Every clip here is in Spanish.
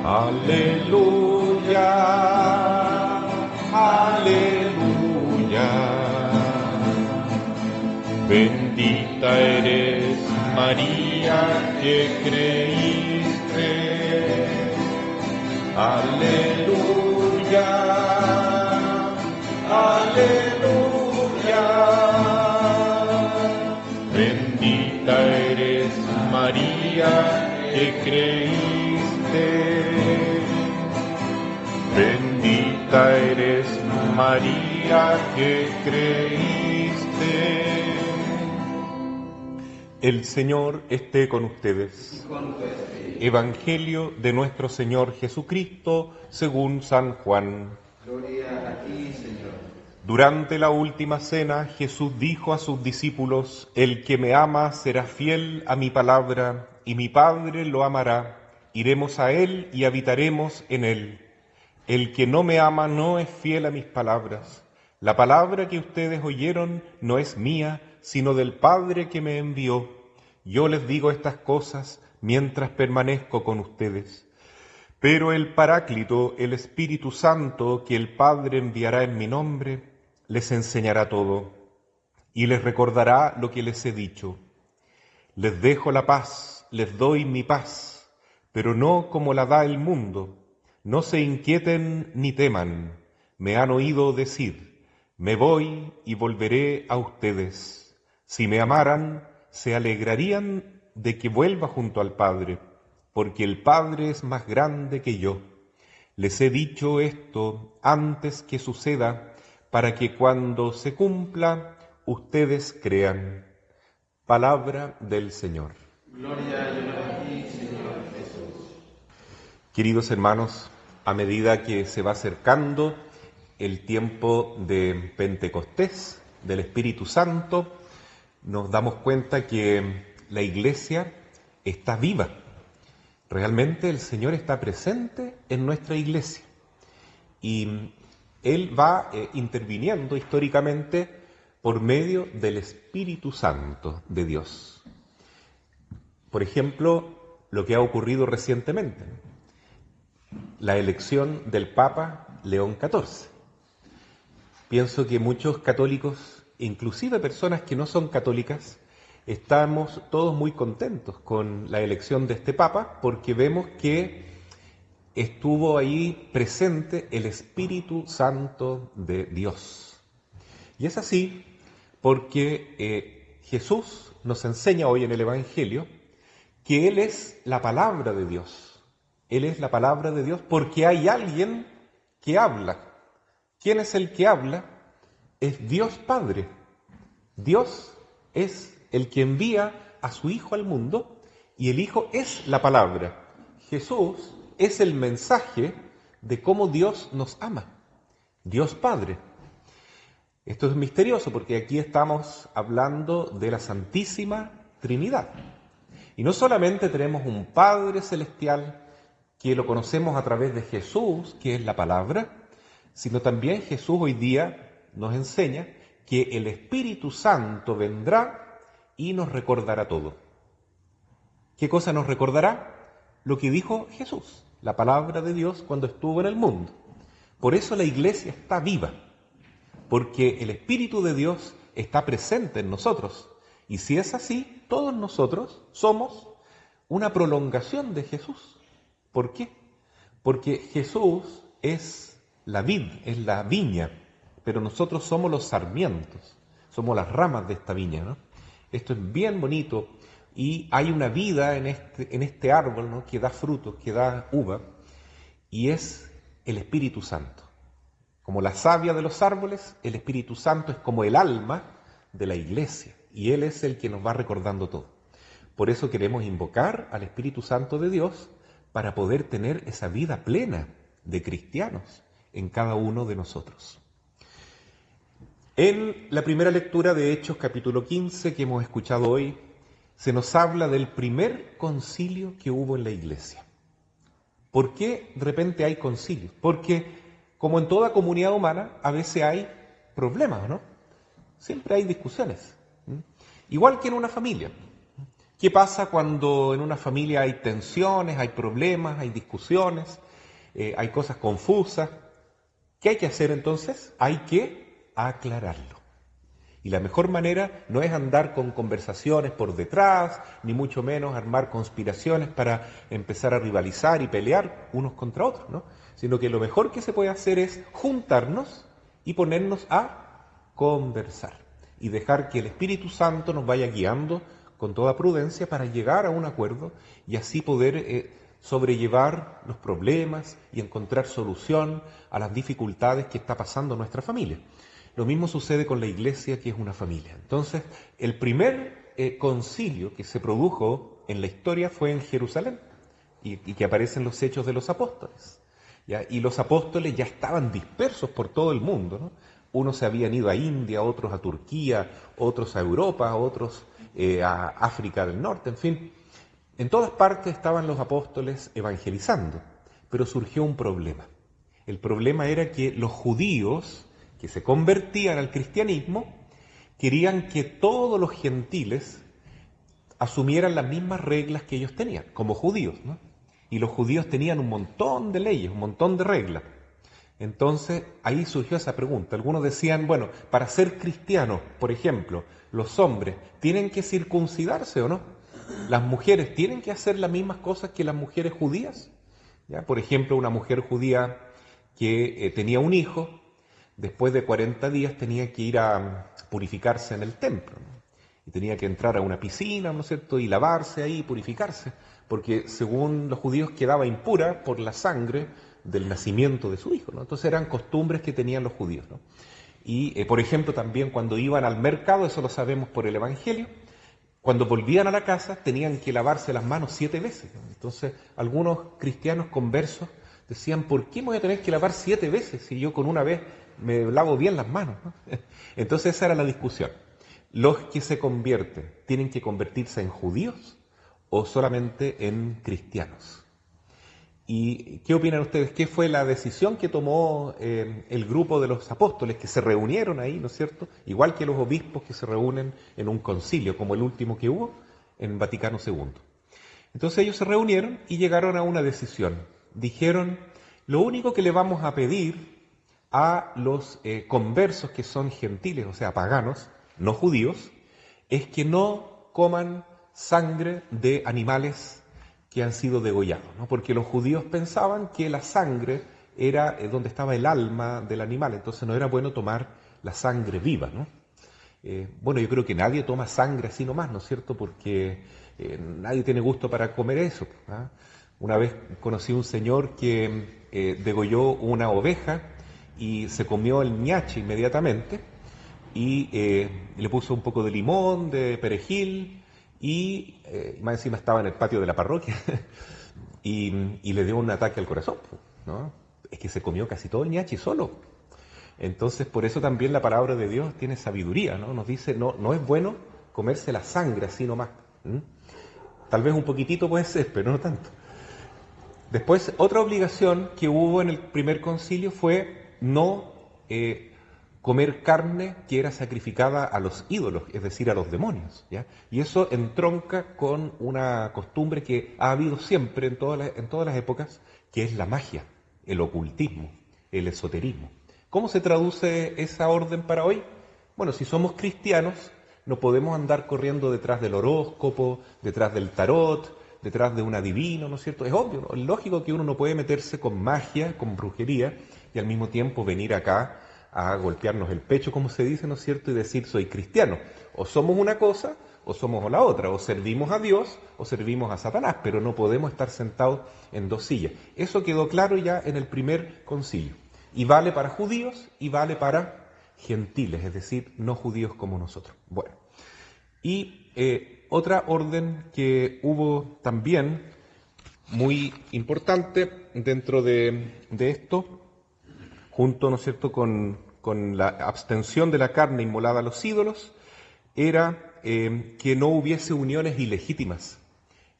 Aleluya, aleluya. Bendita eres, María, que creíste. Aleluya, aleluya. Bendita eres, María, que creíste. Bendita eres, María, que creíste. El Señor esté con ustedes. Evangelio de nuestro Señor Jesucristo según San Juan. Gloria a ti, Señor. Durante la última cena, Jesús dijo a sus discípulos: El que me ama será fiel a mi palabra, y mi Padre lo amará. Iremos a él y habitaremos en él. El que no me ama no es fiel a mis palabras. La palabra que ustedes oyeron no es mía, sino del Padre que me envió. Yo les digo estas cosas mientras permanezco con ustedes. Pero el Paráclito, el Espíritu Santo, que el Padre enviará en mi nombre, les enseñará todo y les recordará lo que les he dicho. Les dejo la paz, les doy mi paz, pero no como la da el mundo. No se inquieten ni teman. Me han oído decir: me voy y volveré a ustedes. Si me amaran, se alegrarían de que vuelva junto al Padre, porque el Padre es más grande que yo. Les he dicho esto antes que suceda, para que cuando se cumpla, ustedes crean. Palabra del Señor. Gloria a ti, Señor Jesús. Queridos hermanos, a medida que se va acercando el tiempo de Pentecostés, del Espíritu Santo, nos damos cuenta que la Iglesia está viva. Realmente el Señor está presente en nuestra Iglesia y Él va interviniendo históricamente por medio del Espíritu Santo de Dios. Por ejemplo, lo que ha ocurrido recientemente, la elección del Papa León XIV. Pienso que muchos católicos, inclusive personas que no son católicas, estamos todos muy contentos con la elección de este Papa porque vemos que estuvo ahí presente el Espíritu Santo de Dios. Y es así porque Jesús nos enseña hoy en el Evangelio que Él es la palabra de Dios. Él es la palabra de Dios porque hay alguien que habla. ¿Quién es el que habla? Es Dios Padre. Dios es el que envía a su Hijo al mundo y el Hijo es la palabra. Jesús es el mensaje de cómo Dios nos ama. Dios Padre. Esto es misterioso porque aquí estamos hablando de la Santísima Trinidad. Y no solamente tenemos un Padre Celestial que lo conocemos a través de Jesús, que es la palabra, sino también Jesús hoy día nos enseña que el Espíritu Santo vendrá y nos recordará todo. ¿Qué cosa nos recordará? Lo que dijo Jesús, la palabra de Dios cuando estuvo en el mundo. Por eso la Iglesia está viva, porque el Espíritu de Dios está presente en nosotros. Y si es así, todos nosotros somos una prolongación de Jesús. ¿Por qué? Porque Jesús es la vid, es la viña, pero nosotros somos los sarmientos, somos las ramas de esta viña, ¿no? Esto es bien bonito y hay una vida en este árbol, ¿no?, que da frutos, que da uva, y es el Espíritu Santo. Como la savia de los árboles, el Espíritu Santo es como el alma de la Iglesia y Él es el que nos va recordando todo. Por eso queremos invocar al Espíritu Santo de Dios para poder tener esa vida plena de cristianos en cada uno de nosotros. En la primera lectura de Hechos, capítulo 15, que hemos escuchado hoy, se nos habla del primer concilio que hubo en la Iglesia. ¿Por qué de repente hay concilios? Porque, como en toda comunidad humana, a veces hay problemas, ¿no? Siempre hay discusiones. Igual que en una familia. ¿Qué pasa cuando en una familia hay tensiones, hay problemas, hay discusiones, hay cosas confusas? ¿Qué hay que hacer entonces? Hay que aclararlo. Y la mejor manera no es andar con conversaciones por detrás, ni mucho menos armar conspiraciones para empezar a rivalizar y pelear unos contra otros, ¿no? Sino que lo mejor que se puede hacer es juntarnos y ponernos a conversar y dejar que el Espíritu Santo nos vaya guiando con toda prudencia para llegar a un acuerdo y así poder sobrellevar los problemas y encontrar solución a las dificultades que está pasando nuestra familia. Lo mismo sucede con la iglesia, que es una familia. Entonces, el primer concilio que se produjo en la historia fue en Jerusalén y que aparecen los Hechos de los Apóstoles, ¿ya? Y los apóstoles ya estaban dispersos por todo el mundo, ¿no? Unos se habían ido a India, otros a Turquía, otros a Europa, otros a África del Norte, en fin. En todas partes estaban los apóstoles evangelizando, pero surgió un problema. El problema era que los judíos que se convertían al cristianismo querían que todos los gentiles asumieran las mismas reglas que ellos tenían, como judíos, ¿no? Y los judíos tenían un montón de leyes, un montón de reglas. Entonces ahí surgió esa pregunta. Algunos decían, bueno, para ser cristianos, por ejemplo, los hombres tienen que circuncidarse o no. Las mujeres tienen que hacer las mismas cosas que las mujeres judías. ¿Ya? Por ejemplo, una mujer judía que tenía un hijo, después de 40 días tenía que ir a purificarse en el templo, ¿no? Y tenía que entrar a una piscina, ¿no es cierto?, y lavarse ahí, purificarse, porque según los judíos quedaba impura por la sangre del nacimiento de su hijo, ¿no? Entonces eran costumbres que tenían los judíos, ¿no? Y, por ejemplo, también cuando iban al mercado, eso lo sabemos por el Evangelio, cuando volvían a la casa tenían que lavarse las manos 7 veces, ¿no? Entonces algunos cristianos conversos decían, ¿por qué me voy a tener que lavar 7 veces si yo con una vez me lavo bien las manos, ¿no? Entonces esa era la discusión. ¿Los que se convierten tienen que convertirse en judíos o solamente en cristianos? ¿Y qué opinan ustedes? ¿Qué fue la decisión que tomó el grupo de los apóstoles que se reunieron ahí, ¿no es cierto? Igual que los obispos que se reúnen en un concilio, como el último que hubo en Vaticano II. Entonces ellos se reunieron y llegaron a una decisión. Dijeron, lo único que le vamos a pedir a los conversos que son gentiles, o sea, paganos, no judíos, es que no coman sangre de animales que han sido degollados, ¿no? Porque los judíos pensaban que la sangre era donde estaba el alma del animal, entonces no era bueno tomar la sangre viva, ¿no? Bueno, yo creo que nadie toma sangre así nomás, ¿no es cierto? Porque nadie tiene gusto para comer eso, ¿ah? Una vez conocí a un señor que degolló una oveja y se comió el ñache inmediatamente y le puso un poco de limón, de perejil y más encima estaba en el patio de la parroquia y le dio un ataque al corazón, ¿no? Es que se comió casi todo el ñache solo. Entonces, por eso también la palabra de Dios tiene sabiduría, ¿no? Nos dice, no es bueno comerse la sangre así nomás. Tal vez un poquitito puede ser, pero no tanto. Después, otra obligación que hubo en el primer concilio fue no comer carne que era sacrificada a los ídolos, es decir, a los demonios, ¿ya? Y eso entronca con una costumbre que ha habido siempre en todas las épocas, que es la magia, el ocultismo, el esoterismo. ¿Cómo se traduce esa orden para hoy? Bueno, si somos cristianos, no podemos andar corriendo detrás del horóscopo, detrás del tarot, detrás de un adivino, ¿no es cierto? Es obvio, ¿no? Es lógico que uno no puede meterse con magia, con brujería, y al mismo tiempo venir acá a golpearnos el pecho, como se dice, ¿no es cierto? Y decir, soy cristiano. O somos una cosa, o somos la otra. O servimos a Dios, o servimos a Satanás. Pero no podemos estar sentados en dos sillas. Eso quedó claro ya en el primer concilio. Y vale para judíos y vale para gentiles, es decir, no judíos como nosotros. Bueno, y otra orden que hubo también muy importante dentro de esto, junto, ¿no es cierto?, con la abstención de la carne inmolada a los ídolos, era que no hubiese uniones ilegítimas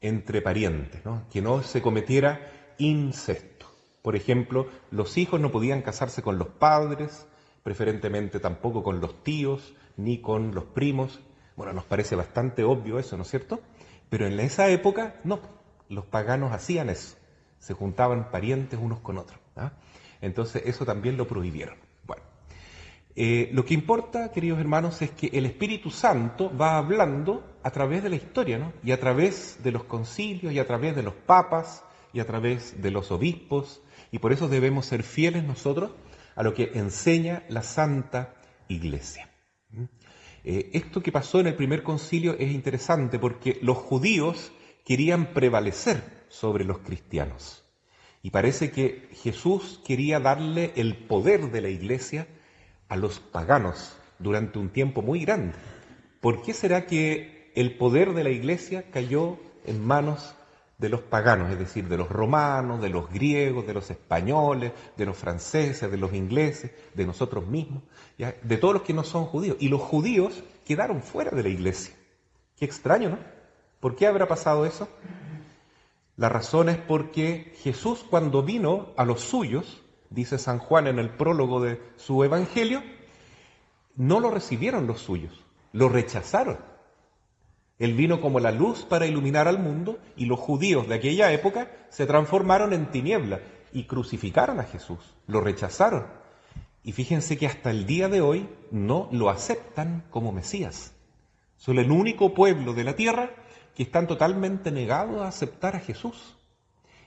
entre parientes, ¿no? Que no se cometiera incesto. Por ejemplo, los hijos no podían casarse con los padres, preferentemente tampoco con los tíos, ni con los primos. Bueno, nos parece bastante obvio eso, ¿no es cierto? Pero en esa época, no, los paganos hacían eso, se juntaban parientes unos con otros, ¿ah? Entonces eso también lo prohibieron. Bueno, lo que importa, queridos hermanos, es que el Espíritu Santo va hablando a través de la historia, ¿no? Y a través de los concilios, y a través de los papas, y a través de los obispos, y por eso debemos ser fieles nosotros a lo que enseña la Santa Iglesia. Esto que pasó en el primer concilio es interesante porque los judíos querían prevalecer sobre los cristianos. Y parece que Jesús quería darle el poder de la Iglesia a los paganos durante un tiempo muy grande. ¿Por qué será que el poder de la Iglesia cayó en manos de los paganos, es decir, de los romanos, de los griegos, de los españoles, de los franceses, de los ingleses, de nosotros mismos, ¿ya? De todos los que no son judíos? Y los judíos quedaron fuera de la Iglesia. Qué extraño, ¿no? ¿Por qué habrá pasado eso? La razón es porque Jesús, cuando vino a los suyos, dice San Juan en el prólogo de su Evangelio, no lo recibieron los suyos, lo rechazaron. Él vino como la luz para iluminar al mundo y los judíos de aquella época se transformaron en tiniebla y crucificaron a Jesús, lo rechazaron. Y fíjense que hasta el día de hoy no lo aceptan como Mesías. Son el único pueblo de la tierra que están totalmente negados a aceptar a Jesús.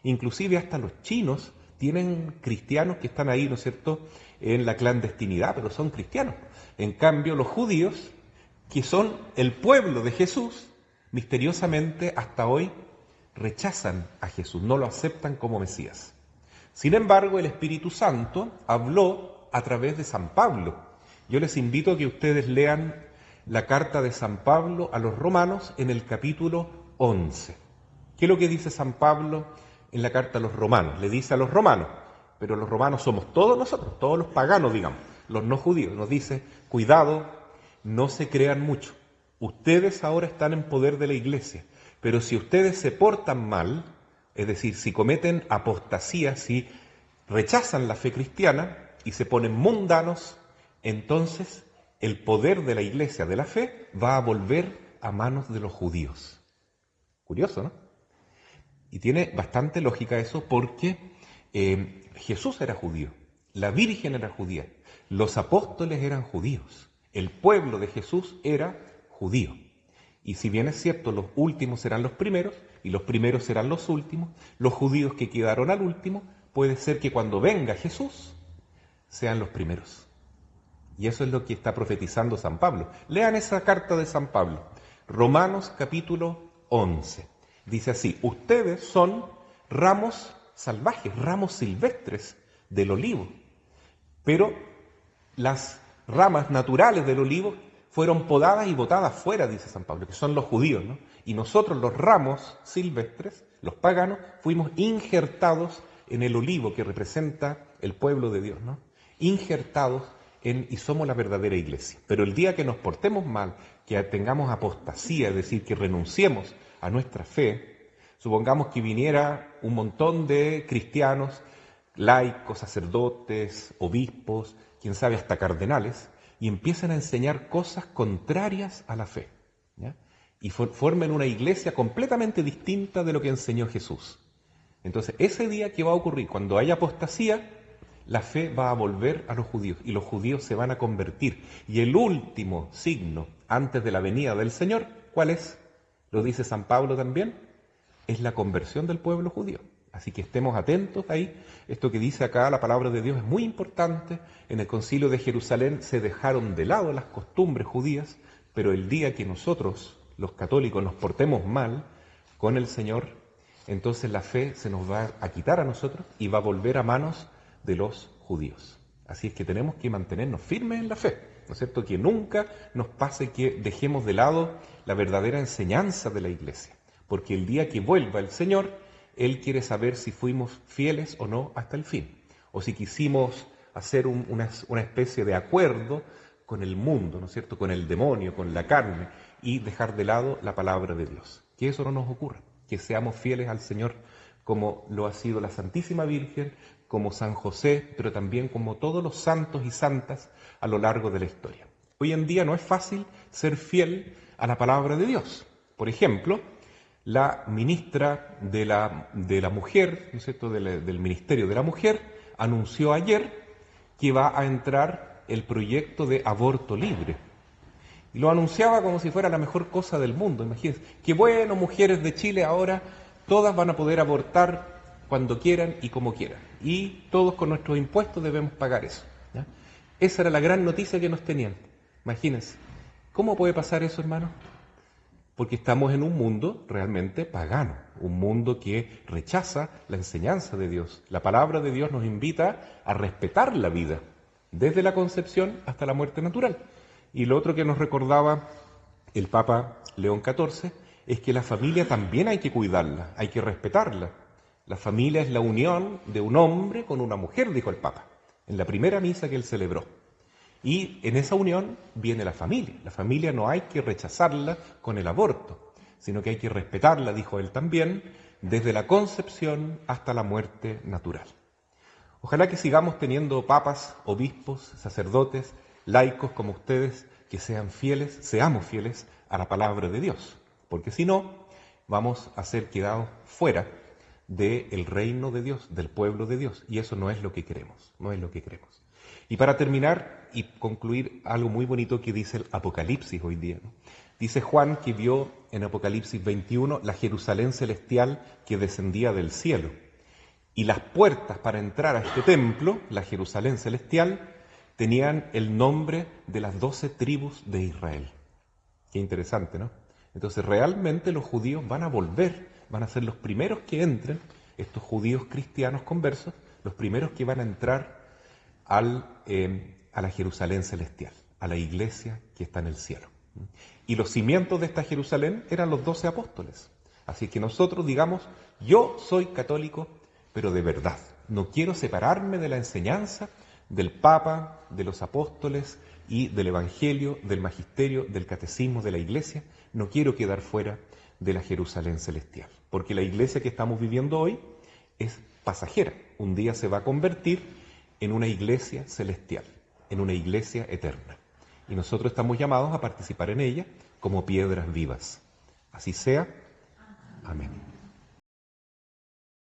Inclusive hasta los chinos tienen cristianos que están ahí, ¿no es cierto?, en la clandestinidad, pero son cristianos. En cambio, los judíos, que son el pueblo de Jesús, misteriosamente hasta hoy rechazan a Jesús, no lo aceptan como Mesías. Sin embargo, el Espíritu Santo habló a través de San Pablo. Yo les invito a que ustedes lean la carta de San Pablo a los romanos en el capítulo 11. ¿Qué es lo que dice San Pablo en la carta a los romanos? Le dice a los romanos, pero los romanos somos todos nosotros, todos los paganos, digamos, los no judíos. Nos dice, cuidado, no se crean mucho. Ustedes ahora están en poder de la Iglesia, pero si ustedes se portan mal, es decir, si cometen apostasía, si rechazan la fe cristiana y se ponen mundanos, entonces el poder de la Iglesia, de la fe, va a volver a manos de los judíos. Curioso, ¿no? Y tiene bastante lógica eso porque Jesús era judío, la Virgen era judía, los apóstoles eran judíos. El pueblo de Jesús era judío. Y si bien es cierto, los últimos serán los primeros y los primeros serán los últimos, los judíos que quedaron al último, puede ser que cuando venga Jesús sean los primeros. Y eso es lo que está profetizando San Pablo. Lean esa carta de San Pablo, Romanos capítulo 11. Dice así, ustedes son ramos salvajes, ramos silvestres del olivo, pero las ramas naturales del olivo fueron podadas y botadas fuera, dice San Pablo, que son los judíos, ¿no? Y nosotros, los ramos silvestres, los paganos, fuimos injertados en el olivo que representa el pueblo de Dios, ¿no? Injertados y somos la verdadera iglesia. Pero el día que nos portemos mal, que tengamos apostasía, es decir, que renunciemos a nuestra fe, supongamos que viniera un montón de cristianos, laicos, sacerdotes, obispos, quién sabe hasta cardenales, y empiezan a enseñar cosas contrarias a la fe, ¿ya? Y formen una iglesia completamente distinta de lo que enseñó Jesús. Entonces, ese día, ¿qué va a ocurrir? Cuando haya apostasía, la fe va a volver a los judíos, y los judíos se van a convertir. Y el último signo antes de la venida del Señor, ¿cuál es? Lo dice San Pablo también, es la conversión del pueblo judío. Así que estemos atentos ahí. Esto que dice acá la palabra de Dios es muy importante. En el Concilio de Jerusalén se dejaron de lado las costumbres judías, pero el día que nosotros, los católicos, nos portemos mal con el Señor, entonces la fe se nos va a quitar a nosotros y va a volver a manos de los judíos. Así es que tenemos que mantenernos firmes en la fe, ¿no es cierto? Que nunca nos pase que dejemos de lado la verdadera enseñanza de la Iglesia, porque el día que vuelva el Señor, Él quiere saber si fuimos fieles o no hasta el fin, o si quisimos hacer una especie de acuerdo con el mundo, ¿no es cierto?, con el demonio, con la carne, y dejar de lado la palabra de Dios. Que eso no nos ocurra, que seamos fieles al Señor como lo ha sido la Santísima Virgen, como San José, pero también como todos los santos y santas a lo largo de la historia. Hoy en día no es fácil ser fiel a la palabra de Dios. Por ejemplo, La ministra de la Mujer, ¿no es cierto?, del Ministerio de la Mujer, anunció ayer que va a entrar el proyecto de aborto libre. Y lo anunciaba como si fuera la mejor cosa del mundo, imagínense. Qué bueno, mujeres de Chile ahora, todas van a poder abortar cuando quieran y como quieran. Y todos con nuestros impuestos debemos pagar eso, ¿ya? Esa era la gran noticia que nos tenían. Imagínense. ¿Cómo puede pasar eso, hermano? Porque estamos en un mundo realmente pagano, un mundo que rechaza la enseñanza de Dios. La palabra de Dios nos invita a respetar la vida, desde la concepción hasta la muerte natural. Y lo otro que nos recordaba el Papa León XIV es que la familia también hay que cuidarla, hay que respetarla. La familia es la unión de un hombre con una mujer, dijo el Papa, en la primera misa que él celebró. Y en esa unión viene la familia. La familia no hay que rechazarla con el aborto, sino que hay que respetarla, dijo él también, desde la concepción hasta la muerte natural. Ojalá que sigamos teniendo papas, obispos, sacerdotes, laicos como ustedes, que sean fieles, seamos fieles a la palabra de Dios, porque si no, vamos a ser quedados fuera del reino de Dios, del pueblo de Dios, y eso no es lo que queremos, no es lo que queremos. Y para terminar y concluir, algo muy bonito que dice el Apocalipsis hoy día, ¿no? Dice Juan que vio en Apocalipsis 21 la Jerusalén celestial que descendía del cielo, y las puertas para entrar a este templo, la Jerusalén celestial, tenían el nombre de las 12 tribus de Israel. Qué interesante, ¿no? Entonces realmente los judíos van a volver, van a ser los primeros que entren, estos judíos cristianos conversos, los primeros que van a entrar a la Jerusalén celestial, a la iglesia que está en el cielo. Y los cimientos de esta Jerusalén eran los 12 apóstoles. Así que nosotros digamos, yo soy católico, pero de verdad. No quiero separarme de la enseñanza del Papa, de los apóstoles y del Evangelio, del magisterio, del catecismo de la Iglesia. No quiero quedar fuera de la Jerusalén celestial, porque la Iglesia que estamos viviendo hoy es pasajera. Un día se va a convertir en una Iglesia celestial, en una Iglesia eterna. Y nosotros estamos llamados a participar en ella como piedras vivas. Así sea. Amén.